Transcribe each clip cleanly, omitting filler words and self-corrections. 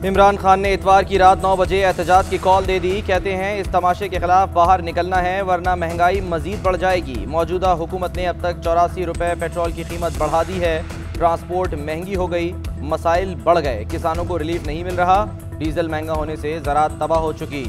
इमरान खान ने इतवार की रात 9 बजे एहतजाज की कॉल दे दी। कहते हैं इस तमाशे के खिलाफ बाहर निकलना है वरना महंगाई मजीद बढ़ जाएगी। मौजूदा हुकूमत ने अब तक 84 रुपये पेट्रोल की कीमत बढ़ा दी है। ट्रांसपोर्ट महंगी हो गई, मसाइल बढ़ गए, किसानों को रिलीफ नहीं मिल रहा। डीजल महंगा होने से ज़राअत तबाह हो चुकी।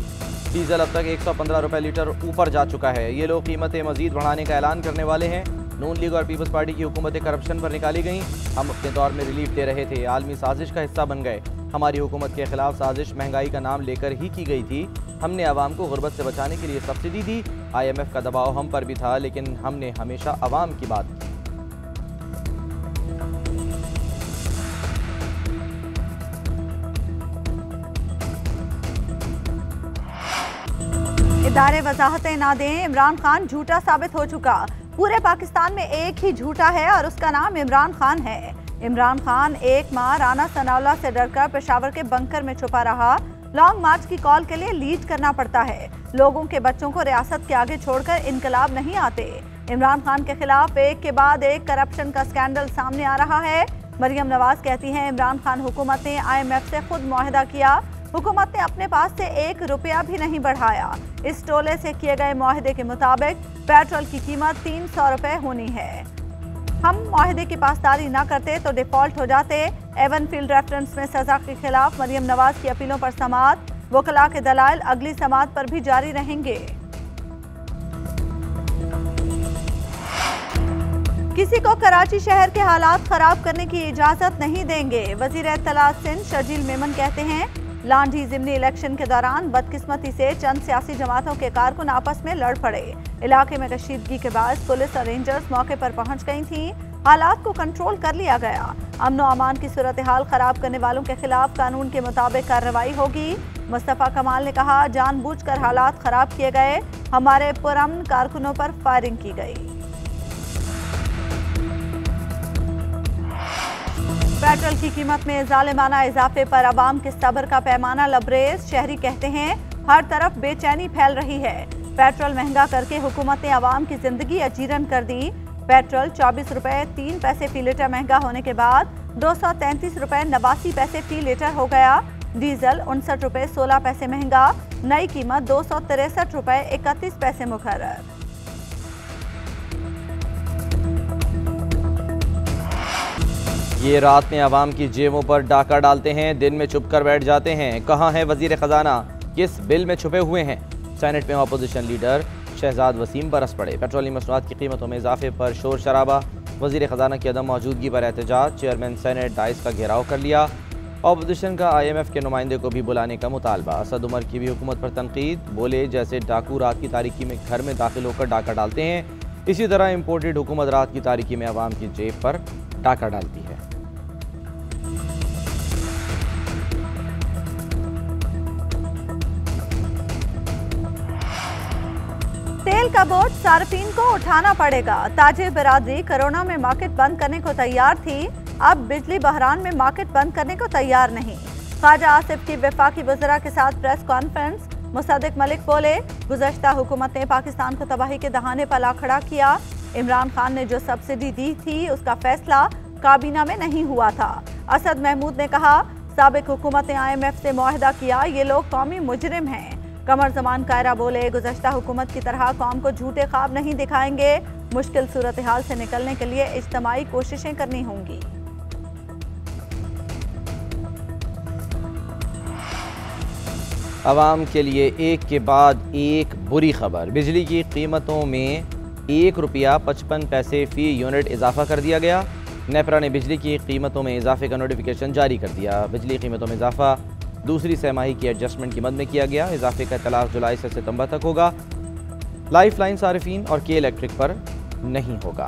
डीजल अब तक 115 रुपये लीटर ऊपर जा चुका है। ये लोग कीमतें मजीद बढ़ाने का ऐलान करने वाले हैं। नून लीग और पीपल्स पार्टी की हुकूमतें करप्शन पर निकाली गईं। हम अपने दौर में रिलीफ दे रहे थे, आलमी साजिश का हिस्सा बन गए। हमारी हुकूमत के खिलाफ साजिश महंगाई का नाम लेकर ही की गई थी। हमने आवाम को गुर्बत से बचाने के लिए सब्सिडी दी। IMF का दबाव हम पर भी था, लेकिन हमने हमेशा आवाम की बात की। इदारे वजाहतें ना दें, इमरान खान झूठा साबित हो चुका। पूरे पाकिस्तान में एक ही झूठा है और उसका नाम इमरान खान है। इमरान खान एक माह राना सनाउल्लाह से डरकर पेशावर के बंकर में छुपा रहा। लॉन्ग मार्च की कॉल के लिए लीड करना पड़ता है। लोगों के बच्चों को रियासत के आगे छोड़कर इनकलाब नहीं आते। इमरान खान के खिलाफ एक के बाद एक करप्शन का स्कैंडल सामने आ रहा है। मरियम नवाज कहती हैं इमरान खान हुकूमत ने IMF से खुद मुआहदा किया। हुकूमत ने अपने पास से 1 रुपया भी नहीं बढ़ाया। इस टोले से किए गए मुआहदे के मुताबिक पेट्रोल की कीमत 300 रुपये होनी है। हम मुआहदे की पासदारी न करते तो डिफॉल्ट हो जाते। एवन फील्ड रेफरेंस में सजा के खिलाफ मरियम नवाज की अपीलों पर समाअत। वकला के दलाइल अगली समाअत पर भी जारी रहेंगे। किसी को कराची शहर के हालात खराब करने की इजाजत नहीं देंगे। वजीर इत्तलात सिंध शर्जील मेमन कहते हैं लांढी जिमनी इलेक्शन के दौरान बदकिस्मती से चंद सियासी जमातों के कारकुन आपस में लड़ पड़े। इलाके में कशीदगी के बाद पुलिस और रेंजर्स मौके पर पहुंच गई थी। हालात को कंट्रोल कर लिया गया। अमन व अमान की सूरत हाल खराब करने वालों के खिलाफ कानून के मुताबिक कार्रवाई होगी। मुस्तफा कमाल ने कहा जानबूझकर हालात खराब किए गए। हमारे पुरअमन कारकुनों पर फायरिंग की गई। पेट्रोल की कीमत में जालिमाना इजाफे पर अवाम के सब्र का पैमाना लबरेज। शहरी कहते हैं हर तरफ बेचैनी फैल रही है। पेट्रोल महंगा करके हुकूमत ने अवाम की जिंदगी अजीरन कर दी। पेट्रोल 24 रुपये 3 पैसे फी लीटर महंगा होने के बाद 233 रुपये 89 पैसे फी लीटर हो गया। डीजल 59 रुपये 16 पैसे महंगा। नई कीमत 263 रुपये 31 पैसे मुकर्रर। ये रात में आवाम की जेबों पर डाका डालते हैं, दिन में छुप कर बैठ जाते हैं। कहाँ है वजीर खजाना, किस बिल में छुपे हुए हैं? सेनेट में अपोजिशन लीडर शहजाद वसीम बरस पड़े। पेट्रोलियम मसनूआत की कीमतों में इजाफे पर शोर शराबा। वजीर खजाना की अदम मौजूदगी पर एहतजाज। चेयरमैन सेनेट डाइस का घेराव कर लिया। अपोजिशन का IMF के नुमाइंदे को भी बुलाने का मुतालबा। असद उमर की भी हुकूमत पर तनकीद। बोले जैसे डाकू रात की तारीकी में घर में दाखिल होकर डाका डालते हैं, इसी तरह इम्पोर्टेड हुकूमत रात की तारीकी में अवाम की जेब पर डाका डालती है। तेल का बोझ सार्फिन को उठाना पड़ेगा। ताजिर बिरादरी कोरोना में मार्केट बंद करने को तैयार थी, अब बिजली बहरान में मार्केट बंद करने को तैयार नहीं। ख्वाजा आसिफ की वफाकी वज़रा के साथ प्रेस कॉन्फ्रेंस। मुसद्दिक मलिक बोले गुज़श्ता हुकूमत ने पाकिस्तान को तबाही के दहाने पर ला खड़ा किया। इमरान खान ने जो सब्सिडी दी थी उसका फैसला काबीना में नहीं हुआ था। असद महमूद ने कहा साबिक हुकूमत ने IMF से मुआहदा किया, ये लोग कौमी मुजरिम हैं। कमर जमान कायरा बोले गुज़श्ता हुकूमत की तरह कौम को झूठे ख्वाब नहीं दिखाएंगे। मुश्किल सूरत हाल से निकलने के लिए इज्तिमाई कोशिशें करनी होंगी। आवाम के लिए एक के बाद एक बुरी खबर। बिजली की कीमतों में 1 रुपया 55 पैसे फ़ी यूनिट इजाफा कर दिया गया। नेपरा ने बिजली की कीमतों में इजाफे का नोटिफिकेशन जारी कर दिया। बिजली कीमतों में इजाफा दूसरी सहमाही की एडजस्टमेंट की मद में किया गया। इजाफे का इतलाक़ जुलाई से सितंबर तक होगा। लाइफ लाइन सारिफीन और के इलेक्ट्रिक पर नहीं होगा।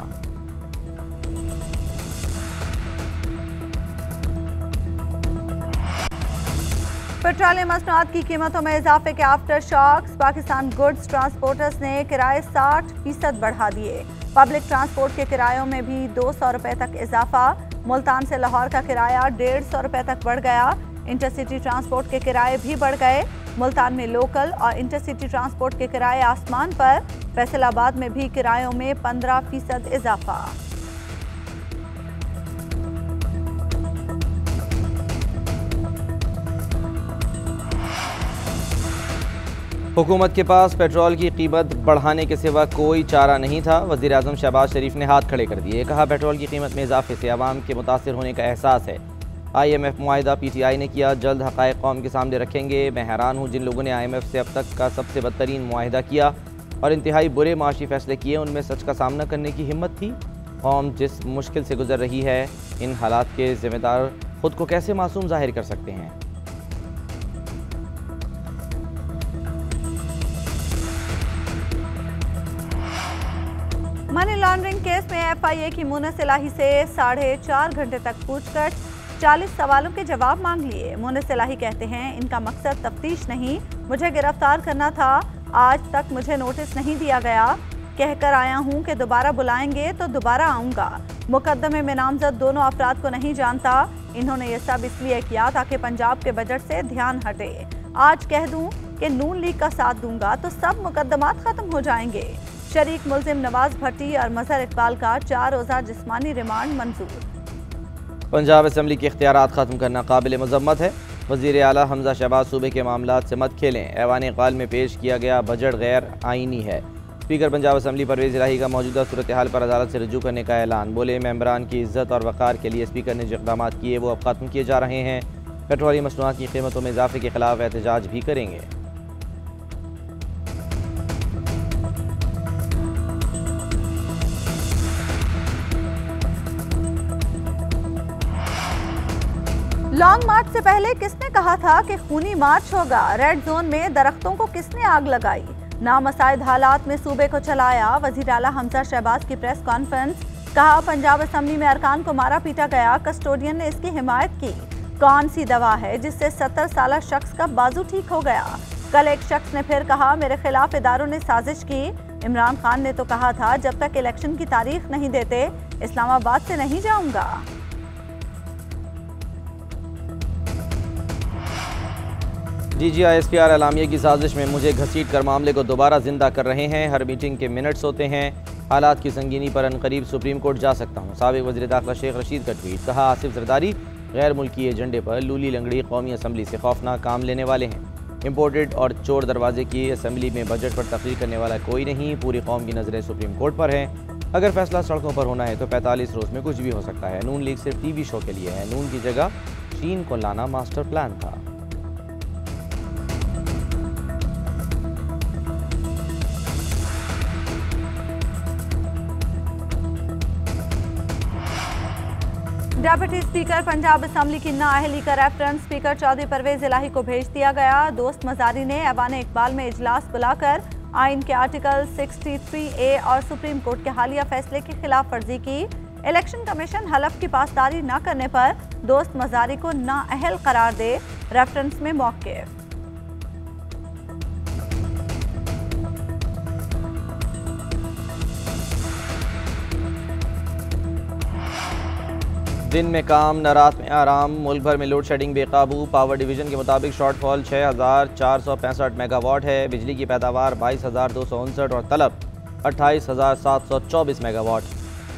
पेट्रोलियम मसनूआत की कीमतों में इजाफे के aftershocks. Pakistan goods transporters ने किराए 60% बढ़ा दिए। पब्लिक ट्रांसपोर्ट के किरायों में भी 200 रुपये तक इजाफा। मुल्तान से लाहौर का किराया 150 रुपये तक बढ़ गया। इंटरसिटी ट्रांसपोर्ट के किराए भी बढ़ गए। मुल्तान में लोकल और इंटरसिटी ट्रांसपोर्ट के किराए आसमान पर। फैसलाबाद में भी किरायों में 15% इजाफा। हुकूमत के पास पेट्रोल की कीमत बढ़ाने के सिवा कोई चारा नहीं था। वज़ीर आज़म शहबाज शरीफ ने हाथ खड़े कर दिए। कहा, पेट्रोल की कीमत में इजाफे से आवाम के मुतासिर होने का एहसास है। IMF मुआहिदा PTI ने किया, जल्द हक़ाइक़ कौम के सामने रखेंगे। मैं हैरान हूँ जिन लोगों ने IMF से अब तक का सबसे बदतरीन मुआहिदा किया और इंतहाई बुरे माशी फैसले किए, उनमें सच का सामना करने की हिम्मत थी। कौम जिस मुश्किल से गुजर रही है, इन हालात के ज़िम्मेदार खुद को कैसे मासूम जाहिर कर सकते हैं। मनी लॉन्ड्रिंग केस में FIA की मुनस इलाही से 4.5 घंटे तक पूछकर 40 सवालों के जवाब मांग लिए। मुनस इलाही कहते हैं, इनका मकसद तफ्तीश नहीं, मुझे गिरफ्तार करना था। आज तक मुझे नोटिस नहीं दिया गया। कहकर आया हूं कि दोबारा बुलाएंगे तो दोबारा आऊंगा। मुकदमे में नामजद दोनों अफराद को नहीं जानता। इन्होंने ये सब इसलिए किया ताकि पंजाब के बजट से ध्यान हटे। आज कह दूं कि नून लीग का साथ दूंगा तो सब मुकदमात खत्म हो जाएंगे। शरीक मुल्जिम नवाज भट्टी और मजहर इकबाल का 4 रोज़ा जिस्मानी रिमांड मंजूर। पंजाब असम्बली के इख्तियारात ख़त्म करना काबिल मज़म्मत है। वज़ीर आला हमजा शहबाज सूबे के मामलात से मत खेलें। ऐवान इक़बाल में पेश किया गया बजट गैर आइनी है। स्पीकर पंजाब असम्बली परवेज़ इलाही का मौजूदा सूरत हाल पर अदालत से रजू करने का ऐलान। बोले, मेंबरान की इज़्ज़त और वक़ार के लिए स्पीकर ने जो इक़दाम किए वो अब ख़त्म किए जा रहे हैं। पेट्रोलियम मसनूआत की कीमतों में इजाफे के खिलाफ एहतजाज भी करेंगे। लॉन्ग मार्च से पहले किसने कहा था कि खूनी मार्च होगा? रेड जोन में दरख्तों को किसने आग लगाई? नामसाइद हालात में सूबे को चलाया। वज़ीर आला हमजा शहबाज की प्रेस कॉन्फ्रेंस। कहा, पंजाब असम्बली में अरकान को मारा पीटा गया, कस्टोडियन ने इसकी हिमायत की। कौन सी दवा है जिससे 70 साल शख्स का बाजू ठीक हो गया? कल एक शख्स ने फिर कहा, मेरे खिलाफ इदारों ने साजिश की। इमरान खान ने तो कहा था, जब तक इलेक्शन की तारीख नहीं देते इस्लामाबाद से नहीं जाऊंगा। DGISPR एलामिया की साजिश में मुझे घसीट कर मामले को दोबारा जिंदा कर रहे हैं। हर मीटिंग के मिनट्स होते हैं। हालात की संगीनी पर अनकरीब सुप्रीम कोर्ट जा सकता हूँ। साबिक वज़ीर दाखिला शेख रशीद का ट्वीट। कहा, आसिफ जरदारी गैर मुल्की एजेंडे पर लूली लंगड़ी कौमी असम्बली से खौफनाक काम लेने वाले हैं। इम्पोर्टेड और चोर दरवाजे की असम्बली में बजट पर तकरीर करने वाला कोई नहीं। पूरी कौम की नज़रें सुप्रीम कोर्ट पर हैं। अगर फैसला सड़कों पर होना है तो 45 रोज़ में कुछ भी हो सकता है। नून लीग सिर्फ TV शो के लिए है। नून की जगह चीन को लाना मास्टर प्लान था। डेप्यूटी स्पीकर पंजाब असम्बली की नाअहली का रेफरेंस स्पीकर चौधरी परवेज इलाही को भेज दिया गया। दोस्त मजारी ने ऐवान इकबाल में इजलास बुलाकर आइन के आर्टिकल 63A और सुप्रीम कोर्ट के हालिया फैसले की खिलाफ वर्जी की। इलेक्शन कमीशन हलफ की पासदारी न करने पर दोस्त मजारी को नाअहल करार दे। रेफरेंस में मौक़िफ़। दिन में काम न रात में आराम। मुल्क भर में लोड शेडिंग बेकाबू। पावर डिवीज़न के मुताबिक शॉर्टफॉल 6465 मेगावाट है। बिजली की पैदावार 22,259 और तलब 28,724 मेगावाट।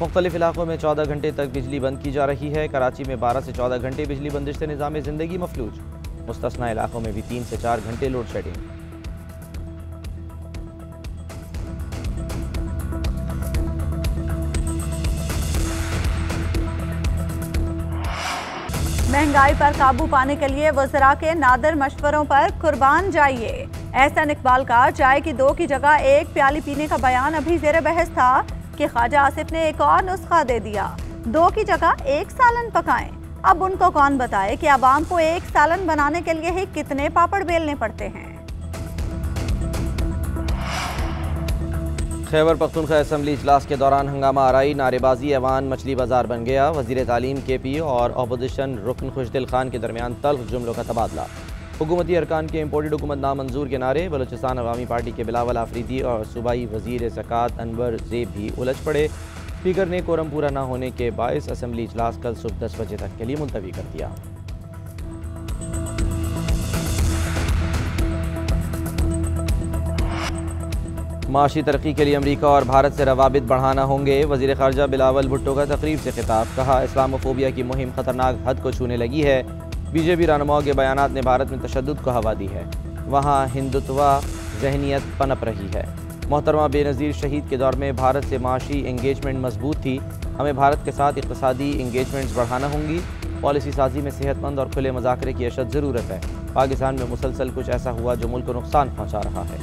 मुख्तलिफ इलाकों में 14 घंटे तक बिजली बंद की जा रही है। कराची में 12 से 14 घंटे बिजली बंदिश से निज़ाम ज़िंदगी मफलूज। मुस्तस्ना इलाकों में भी 3 से 4 घंटे लोड शेडिंग। महंगाई पर काबू पाने के लिए वज़रा के नादर मशवरों पर कुर्बान जाइए। एहसन इकबाल का चाय की 2 की जगह 1 प्याली पीने का बयान अभी ज़ेर बहस था कि ख्वाजा आसिफ ने एक और नुस्खा दे दिया, 2 की जगह 1 सालन पकाएं। अब उनको कौन बताए कि आवाम को 1 सालन बनाने के लिए ही कितने पापड़ बेलने पड़ते हैं। खैबर पख्तूनख्वा असम्बली इजलास के दौरान हंगामा आराई, नारेबाजी, ऐवान मछली बाजार बन गया। वज़ीर तालीम KP और अपोजिशन रुकन खुशदिल खान के दरमियान तल्ख जुमलों का तबादला। हुकूमती अरकान के इम्पोर्टेड हुकूमत नामंजूर के नारे। बलूचिस्तान अवामी पार्टी के बिलावल आफरीदी और सूबाई वज़ीर ज़कात अनवर ज़ेब भी उलझ पड़े। स्पीकर ने कोरम पूरा न होने के बायस असम्बली इजलास कल सुबह 10 बजे तक के लिए मुलतवी कर दिया। माशी तरक्की के लिए अमरीका और भारत से रवाबित बढ़ाना होंगे। वज़ीर ख़ारजा बिलावल भुट्टो का तकरीब से खिताब। कहा, इस्लामोफोबिया की मुहिम खतरनाक हद को छूने लगी है। BJP रहनुमाओं के बयानात ने भारत में तशद्दुद को हवा दी है। वहाँ हिंदुत्व जहनीत पनप रही है। मोहतरमा बेनज़ीर शहीद के दौर में भारत से माशी इंगेजमेंट मजबूत थी। हमें भारत के साथ इक़्तिसादी इंगेजमेंट्स बढ़ाना होंगी। पॉलिसी साजी में सेहतमंद और खुले मुज़ाकरे की अशद ज़रूरत है। पाकिस्तान में मुसलसल कुछ ऐसा हुआ जो मुल्क को नुकसान पहुँचा रहा है।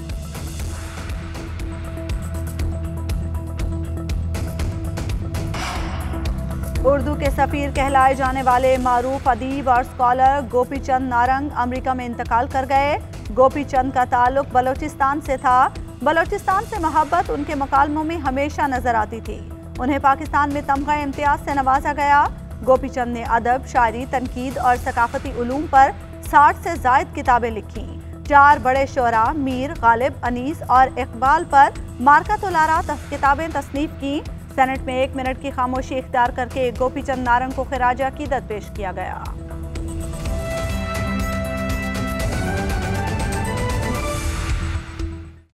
उर्दू के सफ़ीर कहलाए जाने वाले मारूफ अदीब और स्कॉलर गोपी चंद नारंग अमेरिका में इंतकाल कर गए। गोपी चंद का ताल्लुक बलोचिस्तान से था। बलोचिस्तान से मोहब्बत उनके मकालमों में हमेशा नजर आती थी। उन्हें पाकिस्तान में तमगा इम्तियाज से नवाजा गया। गोपी चंद ने अदब, शायरी, तनकीद और सकाफती उलूम पर 60 से ज़ायद किताबें लिखी। 4 बड़े शोरा मीर, गालिब, अनीस और इकबाल पर मार्का-तुलारा किताबें तसनीफ की। सेनेट में 1 मिनट की खामोशी इख्तियार करके गोपी चंद नारंग को खिराज अकीदत पेश किया गया।